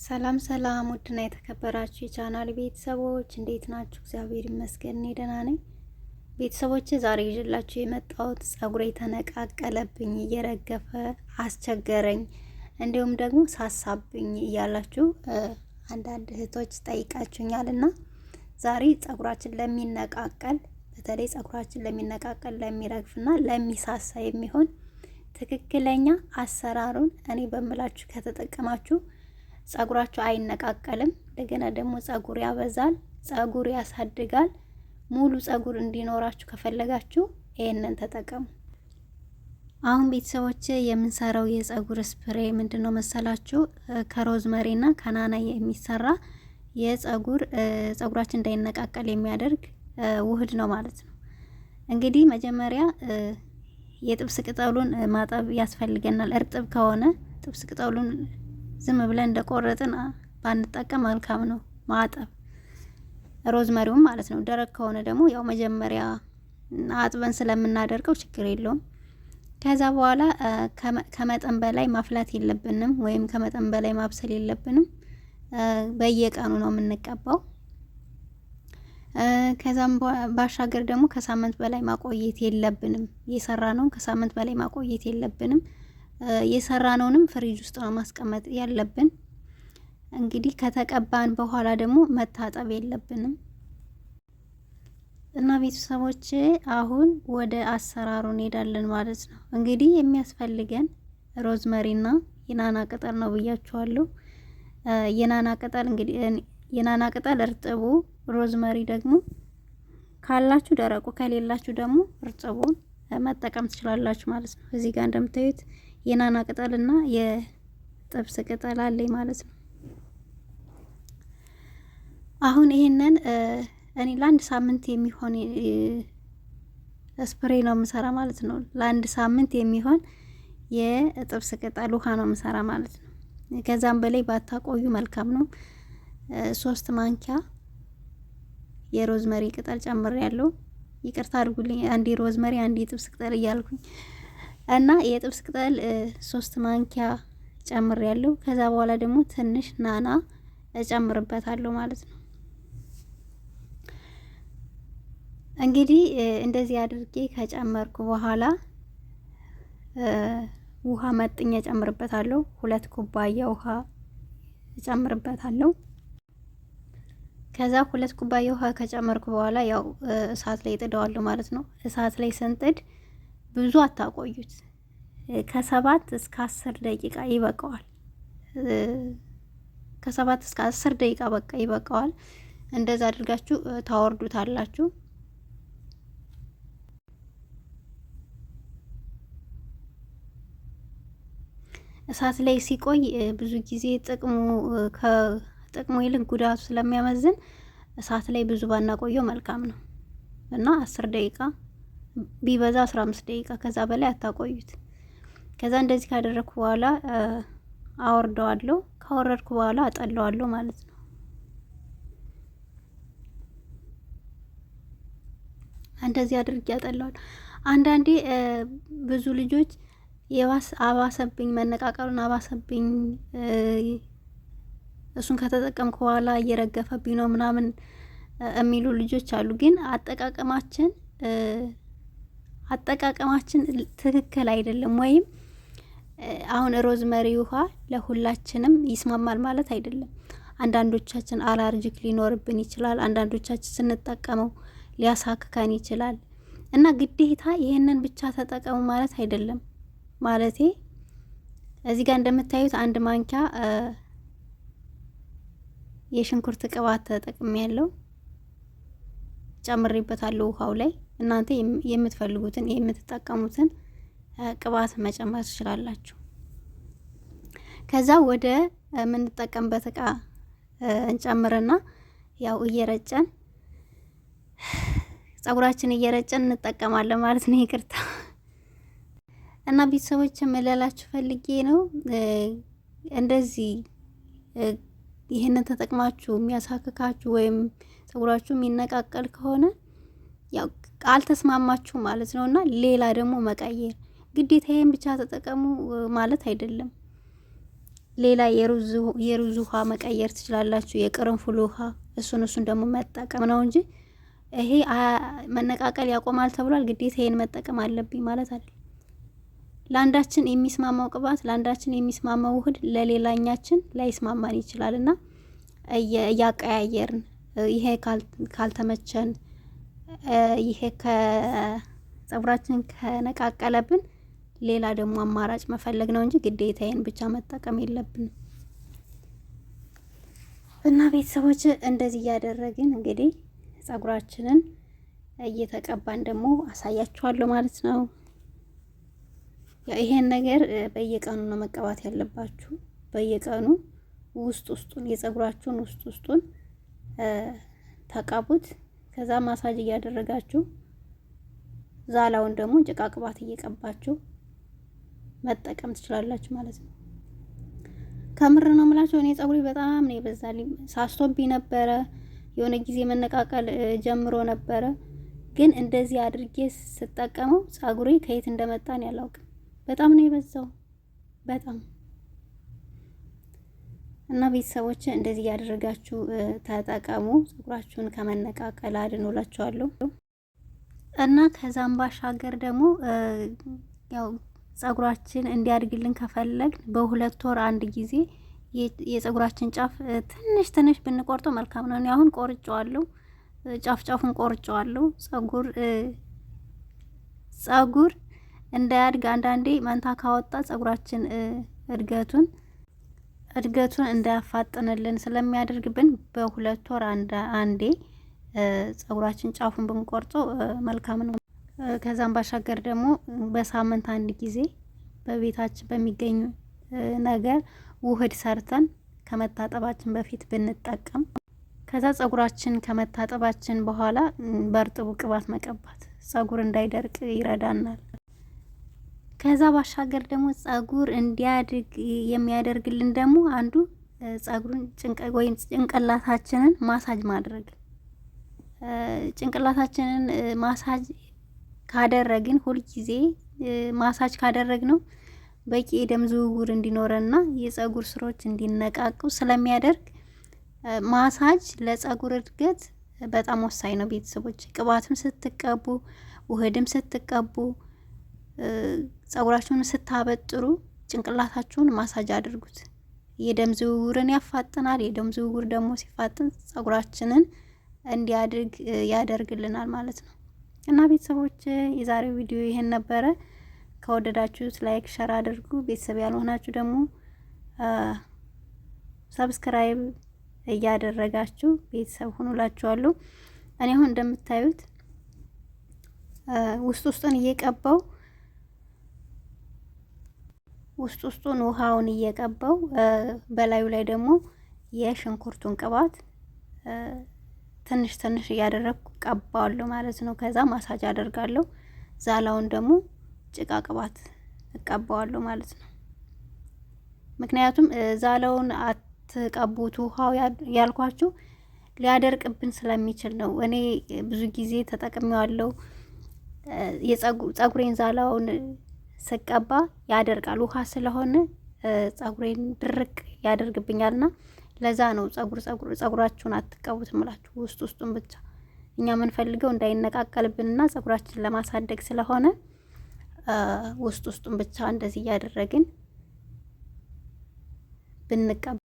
ሰላም ሰላም ውድና የተከበራችሁ የቻናል ቤተሰቦች እንዴት ናችሁ? እግዚአብሔር ይመስገን እኔ ደህና ነኝ። ቤተሰቦች ዛሬ ይዤላችሁ የመጣሁት ጸጉሬ ተነቃቀለብኝ፣ እየረገፈ አስቸገረኝ፣ እንዲሁም ደግሞ ሳሳብኝ እያላችሁ አንዳንድ እህቶች ጠይቃችሁኛልና ዛሬ ጸጉራችን ለሚነቃቀል በተለይ ጸጉራችን ለሚነቃቀል ለሚረግፍና ለሚሳሳ የሚሆን ትክክለኛ አሰራሩን እኔ በምላችሁ ከተጠቀማችሁ ጸጉራችሁ አይነቃቀልም። እንደገና ደግሞ ጸጉር ያበዛል፣ ጸጉር ያሳድጋል። ሙሉ ጸጉር እንዲኖራችሁ ከፈለጋችሁ ይሄንን ተጠቀሙ። አሁን ቤተሰቦች የምንሰራው የጸጉር ስፕሬ ምንድነው መሰላችሁ? ከሮዝመሪና ከናና የሚሰራ ጸጉራችን እንዳይነቃቀል የሚያደርግ ውህድ ነው ማለት ነው። እንግዲህ መጀመሪያ የጥብስ ቅጠሉን ማጠብ ያስፈልገናል። እርጥብ ከሆነ ጥብስ ቅጠሉን ዝም ብለን እንደቆረጥን ባንጠቀም መልካም ነው ማጠብ፣ ሮዝመሪውን ማለት ነው። ደረቅ ከሆነ ደግሞ ያው መጀመሪያ አጥበን ስለምናደርገው ችግር የለውም። ከዛ በኋላ ከመጠን በላይ ማፍላት የለብንም ወይም ከመጠን በላይ ማብሰል የለብንም። በየቀኑ ነው የምንቀባው። ከዛም ባሻገር ደግሞ ከሳምንት በላይ ማቆየት የለብንም። የሰራነውን ከሳምንት በላይ ማቆየት የለብንም። የሰራነውንም ፍሪጅ ውስጥ ነው ማስቀመጥ ያለብን። እንግዲህ ከተቀባን በኋላ ደግሞ መታጠብ የለብንም። እና ቤተሰቦቼ አሁን ወደ አሰራሩ እንሄዳለን ማለት ነው። እንግዲህ የሚያስፈልገን ሮዝመሪና የናና ቅጠል ነው ብያችኋለሁ። የናና ቅጠል እንግዲህ የናና ቅጠል እርጥቡ፣ ሮዝመሪ ደግሞ ካላችሁ ደረቁ፣ ከሌላችሁ ደግሞ እርጥቡን መጠቀም ትችላላችሁ ማለት ነው። እዚህ ጋር እንደምታዩት የናና ቅጠልና የጥብስ ቅጠል አለኝ ማለት ነው። አሁን ይሄንን እኔ ለአንድ ሳምንት የሚሆን ስፕሬ ነው የምሰራ ማለት ነው። ለአንድ ሳምንት የሚሆን የጥብስ ቅጠል ውሃ ነው የምሰራ ማለት ነው። ከዛም በላይ ባታቆዩ መልካም ነው። 3 ማንኪያ የሮዝመሪ ቅጠል ጨምሬያለሁ። ይቅርታ አድርጉልኝ፣ አንዴ ሮዝመሪ አንዴ የጥብስ ቅጠል እያልኩኝ እና የጥብስ ቅጠል 3 ማንኪያ ጨምሬያለሁ። ከዛ በኋላ ደግሞ ትንሽ ናና እጨምርበታለሁ ማለት ነው። እንግዲህ እንደዚህ አድርጌ ከጨመርኩ በኋላ ውሃ መጥኜ እጨምርበታለሁ። 2 ኩባያ ውሃ እጨምርበታለሁ። ከዛ 2 ኩባያ ውሃ ከጨመርኩ በኋላ ያው እሳት ላይ ጥደዋለሁ ማለት ነው። እሳት ላይ ስንጥድ ብዙ አታቆዩት። ከ7 እስከ 10 ደቂቃ ይበቃዋል። ከ7 እስከ 10 ደቂቃ በቃ ይበቃዋል። እንደዛ አድርጋችሁ ታወርዱታላችሁ። እሳት ላይ ሲቆይ ብዙ ጊዜ ከጥቅሙ ይልቅ ጉዳቱ ስለሚያመዝን እሳት ላይ ብዙ ባናቆየው መልካም ነው እና 10 ደቂቃ ቢበዛ 15 ደቂቃ ከዛ በላይ አታቆዩት። ከዛ እንደዚህ ካደረኩ በኋላ አወርደዋለሁ። ካወረድኩ በኋላ አጠለዋለሁ ማለት ነው። እንደዚህ አድርጌ አጠለዋለሁ። አንዳንዴ ብዙ ልጆች አባሰብኝ፣ መነቃቀሉን አባሰብኝ፣ እሱን ከተጠቀምኩ በኋላ እየረገፈብኝ ነው ምናምን የሚሉ ልጆች አሉ። ግን አጠቃቀማችን ትክክል አይደለም። ወይም አሁን ሮዝመሪ ውሃ ለሁላችንም ይስማማል ማለት አይደለም። አንዳንዶቻችን አላርጂክ ሊኖርብን ይችላል። አንዳንዶቻችን ስንጠቀመው ሊያሳክከን ይችላል። እና ግዴታ ይሄንን ብቻ ተጠቀሙ ማለት አይደለም። ማለቴ እዚህ ጋር እንደምታዩት 1 ማንኪያ የሽንኩርት ቅባት ተጠቅሜያለሁ፣ ጨምሬበታለሁ ውሃው ላይ። እናንተ የምትፈልጉትን የምትጠቀሙትን ቅባት መጨመር ትችላላችሁ። ከዛ ወደ የምንጠቀምበት እቃ እንጨምርና ያው እየረጨን ጸጉራችን እየረጨን እንጠቀማለን ማለት ነው። ይቅርታ እና ቤተሰቦች መለላችሁ ፈልጌ ነው። እንደዚህ ይሄንን ተጠቅማችሁ የሚያሳክካችሁ ወይም ጸጉራችሁ የሚነቃቀል ከሆነ ያው አልተስማማችሁ ማለት ነውና ሌላ ደግሞ መቀየር ግዴታ ይሄን ብቻ ተጠቀሙ ማለት አይደለም። ሌላ የሩዝ ውሃ መቀየር ትችላላችሁ፣ የቅርንፉል ውሃ። እሱን ደግሞ መጠቀም ነው እንጂ ይሄ መነቃቀል ያቆማል ተብሏል። ግዴታ ይሄን መጠቀም አለብኝ ማለት አይደለም። ለአንዳችን የሚስማማው ቅባት፣ ለአንዳችን የሚስማማው ውህድ ለሌላኛችን ላይስማማን ይችላልና እያቀያየርን ይሄ ካልተመቸን ይሄ ከጸጉራችን ከነቃቀለብን ሌላ ደግሞ አማራጭ መፈለግ ነው እንጂ ግዴታዬን ብቻ መጠቀም የለብንም። እና ቤተሰቦች እንደዚህ እያደረግን እንግዲህ ጸጉራችንን እየተቀባን ደግሞ አሳያችኋለሁ ማለት ነው። ይሄን ነገር በየቀኑ ነው መቀባት ያለባችሁ። በየቀኑ ውስጡን የጸጉራችሁን ውስጡን ተቀቡት። ከዛ ማሳጅ እያደረጋችሁ ዛላውን ደግሞ ጭቃ ቅባት እየቀባችሁ መጠቀም ትችላላችሁ ማለት ነው። ከምር ነው የምላችሁ። እኔ ጸጉሬ በጣም ነው የበዛልኝ። ሳስቶብኝ ነበረ፣ የሆነ ጊዜ መነቃቀል ጀምሮ ነበረ። ግን እንደዚህ አድርጌ ስጠቀመው ጸጉሬ ከየት እንደመጣ ነው ያላውቅም። በጣም ነው የበዛው በጣም። እና ቤተሰቦች እንደዚህ ያደረጋችሁ ተጠቀሙ። ጸጉራችሁን ከመነቃቀል አድኖላችኋለሁ። እና ከዛም ባሻገር ደግሞ ያው ጸጉራችን እንዲያድግልን ከፈለግ በሁለት ወር አንድ ጊዜ የጸጉራችን ጫፍ ትንሽ ብንቆርጠው መልካም ነው። እኔ አሁን ቆርጬዋለሁ፣ ጫፉን ቆርጬዋለሁ። ጸጉር እንዳያድግ አንዳንዴ መንታ ካወጣ ጸጉራችን እድገቱን እንዳያፋጥንልን ስለሚያደርግብን በሁለት ወር አንዴ ጸጉራችን ጫፉን ብንቆርጠው መልካም ነው። ከዛም ባሻገር ደግሞ በሳምንት አንድ ጊዜ በቤታችን በሚገኙ ነገር ውህድ ሰርተን ከመታጠባችን በፊት ብንጠቀም፣ ከዛ ጸጉራችን ከመታጠባችን በኋላ በእርጥቡ ቅባት መቀባት ጸጉር እንዳይደርቅ ይረዳናል። ከዛ ባሻገር ደግሞ ጸጉር እንዲያድግ የሚያደርግልን ደግሞ አንዱ ጸጉሩን ጭንቅላታችንን ማሳጅ ማድረግ። ጭንቅላታችንን ማሳጅ ካደረግን ሁልጊዜ ማሳጅ ካደረግነው በቂ የደም ዝውውር እንዲኖረንና የጸጉር ስሮች እንዲነቃቁ ስለሚያደርግ ማሳጅ ለጸጉር እድገት በጣም ወሳኝ ነው። ቤተሰቦች ቅባትም ስትቀቡ ውህድም ስትቀቡ ጸጉራችሁን ስታበጥሩ ጭንቅላታችሁን ማሳጅ አድርጉት። የደም ዝውውርን ያፋጥናል። የደም ዝውውር ደግሞ ሲፋጥን ጸጉራችንን እንዲያድግ ያደርግልናል ማለት ነው። እና ቤተሰቦች የዛሬው ቪዲዮ ይሄን ነበረ። ከወደዳችሁት ላይክ፣ ሸር አድርጉ። ቤተሰብ ያልሆናችሁ ደግሞ ሰብስክራይብ እያደረጋችሁ ቤተሰብ ሁኑላችኋለሁ። እኔ አሁን እንደምታዩት ውስጡን እየቀባው ውስጡን ውሃውን እየቀባው በላዩ ላይ ደግሞ የሽንኩርቱን ቅባት ትንሽ እያደረግኩ ቀባዋለሁ ማለት ነው። ከዛ ማሳጅ አደርጋለሁ። ዛላውን ደግሞ ጭቃ ቅባት እቀባዋለሁ ማለት ነው። ምክንያቱም ዛላውን አትቀቡት ውሃው ያልኳችሁ ሊያደርቅብን ስለሚችል ነው። እኔ ብዙ ጊዜ ተጠቅሜዋለሁ። የጸጉሬን ዛላውን ስቀባ ያደርቃል። ውሃ ስለሆነ ጸጉሬን ድርቅ ያደርግብኛልና ለዛ ነው ጸጉራችሁን አትቀቡት እምላችሁ። ውስጡን ብቻ እኛ የምንፈልገው እንዳይነቃቀልብንና ጸጉራችን ለማሳደግ ስለሆነ ውስጡን ብቻ እንደዚህ እያደረግን ብንቀባ